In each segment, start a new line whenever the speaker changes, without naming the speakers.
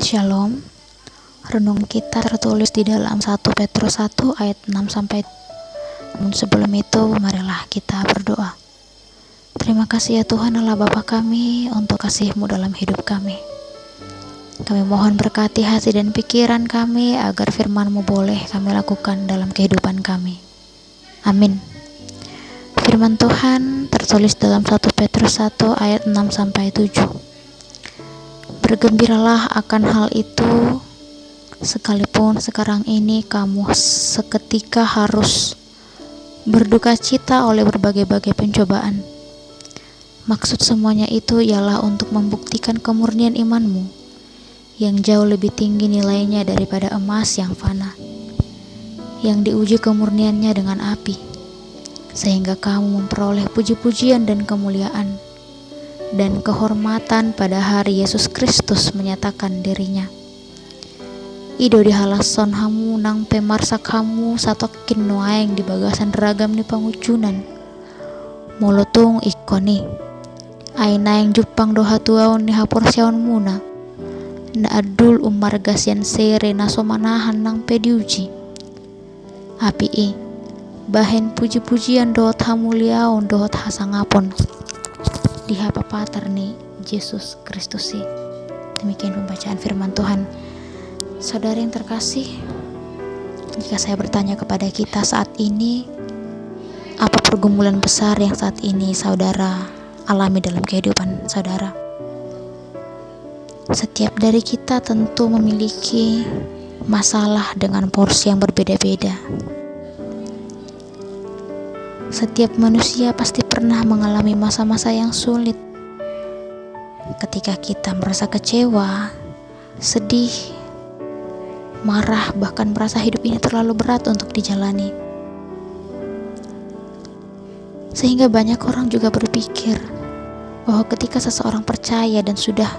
Shalom. Renung kita tertulis di dalam 1 Petrus 1 ayat 6-7. Namun sebelum itu, marilah kita berdoa. Terima kasih ya Tuhan Allah Bapa kami untuk kasih-Mu dalam hidup kami. Kami mohon berkati hati dan pikiran kami agar firman-Mu boleh kami lakukan dalam kehidupan kami. Amin. Firman Tuhan tertulis dalam 1 Petrus 1 ayat 6-7. Bergembiralah akan hal itu, sekalipun sekarang ini kamu seketika harus berduka cita oleh berbagai-bagai pencobaan. Maksud semuanya itu ialah untuk membuktikan kemurnian imanmu yang jauh lebih tinggi nilainya daripada emas yang fana, yang diuji kemurniannya dengan api, sehingga kamu memperoleh puji-pujian dan kemuliaan dan kehormatan pada hari Yesus Kristus menyatakan dirinya. Ido dihalason hamu nang pemarsak hamu satokin noaeng di bagasan ragam ni pangucunan. Molotung ikoni. Aina yang jupang doha tuaon ni haporsyaon muna. Na adul umargasian sere nasomanahan nang pediuji. Api bahen puji-pujian dohot hamuliaon dohot hasangapon. Diha papatar nih Yesus Kristus sih. Demikian pembacaan firman Tuhan. Saudara yang terkasih, jika saya bertanya kepada kita saat ini, apa pergumulan besar yang saat ini saudara alami dalam kehidupan saudara? Setiap dari kita tentu memiliki masalah dengan porsi yang berbeda-beda. Setiap manusia pasti pernah mengalami masa-masa yang sulit. Ketika kita merasa kecewa, sedih, marah, bahkan merasa hidup ini terlalu berat untuk dijalani. Sehingga banyak orang juga berpikir bahwa ketika seseorang percaya dan sudah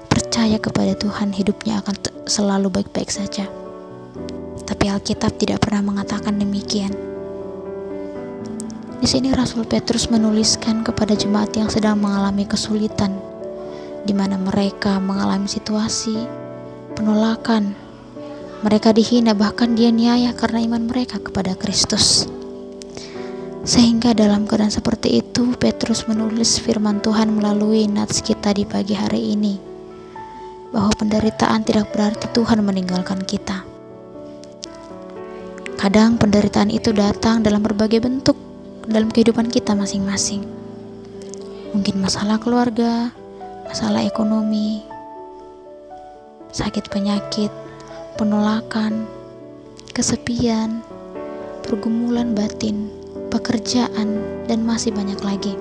percaya kepada Tuhan, hidupnya akan selalu baik-baik saja. Tapi Alkitab tidak pernah mengatakan demikian. Di sini Rasul Petrus menuliskan kepada jemaat yang sedang mengalami kesulitan, di mana mereka mengalami situasi penolakan, mereka dihina, bahkan dianiaya karena iman mereka kepada Kristus. Sehingga dalam keadaan seperti itu, Petrus menulis firman Tuhan melalui nats kita di pagi hari ini, bahwa penderitaan tidak berarti Tuhan meninggalkan kita. Kadang penderitaan itu datang dalam berbagai bentuk dalam kehidupan kita masing-masing. Mungkin masalah keluarga, masalah ekonomi, sakit penyakit, penolakan, kesepian, pergumulan batin, pekerjaan, dan masih banyak lagi.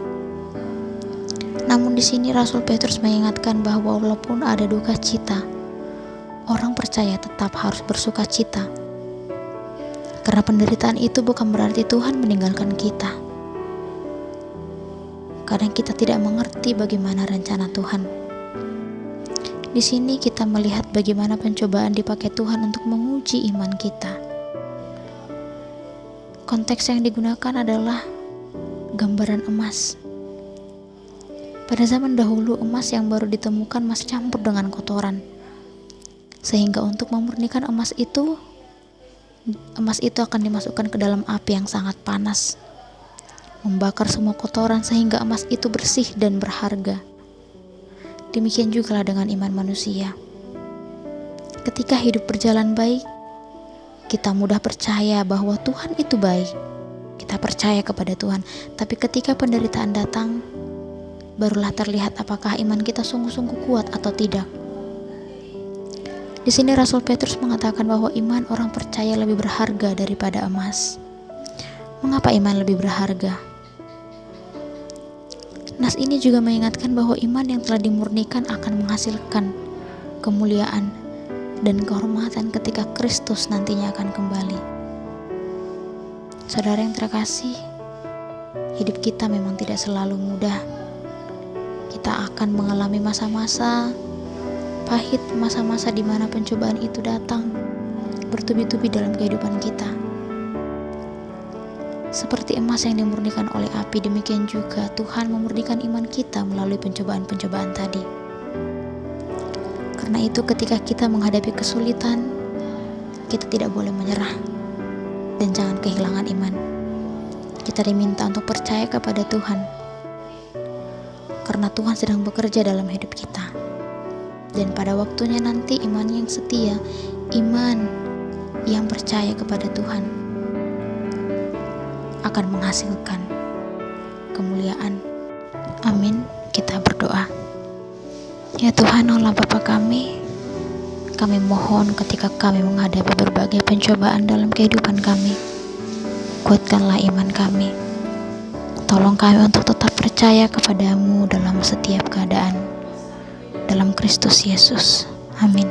Namun di sini Rasul Petrus mengingatkan bahwa walaupun ada duka cita, orang percaya tetap harus bersuka cita. Karena penderitaan itu bukan berarti Tuhan meninggalkan kita. Kadang kita tidak mengerti bagaimana rencana Tuhan. Di sini kita melihat bagaimana pencobaan dipakai Tuhan untuk menguji iman kita. Konteks yang digunakan adalah gambaran emas. Pada zaman dahulu, emas yang baru ditemukan masih campur dengan kotoran. Sehingga untuk memurnikan emas itu akan dimasukkan ke dalam api yang sangat panas, membakar semua kotoran sehingga emas itu bersih dan berharga. Demikian juga dengan iman manusia. Ketika hidup berjalan baik, kita mudah percaya bahwa Tuhan itu baik. Kita percaya kepada Tuhan. Tapi ketika penderitaan datang, barulah terlihat apakah iman kita sungguh-sungguh kuat atau tidak. Di sini Rasul Petrus mengatakan bahwa iman orang percaya lebih berharga daripada emas. Mengapa iman lebih berharga? Nas ini juga mengingatkan bahwa iman yang telah dimurnikan akan menghasilkan kemuliaan dan kehormatan ketika Kristus nantinya akan kembali. Saudara yang terkasih, hidup kita memang tidak selalu mudah. Kita akan mengalami masa-masa pahit, masa-masa di mana pencobaan itu datang bertubi-tubi dalam kehidupan kita. Seperti emas yang dimurnikan oleh api, demikian juga Tuhan memurnikan iman kita melalui pencobaan-pencobaan tadi. Karena itu ketika kita menghadapi kesulitan, kita tidak boleh menyerah dan jangan kehilangan iman. Kita diminta untuk percaya kepada Tuhan, karena Tuhan sedang bekerja dalam hidup kita. Dan pada waktunya nanti iman yang setia, iman yang percaya kepada Tuhan akan menghasilkan kemuliaan. Amin. Kita berdoa. Ya Tuhan Allah Bapa kami mohon ketika kami menghadapi berbagai pencobaan dalam kehidupan kami, kuatkanlah iman kami. Tolong kami untuk tetap percaya kepadamu dalam setiap keadaan. Dalam Kristus Yesus. Amin.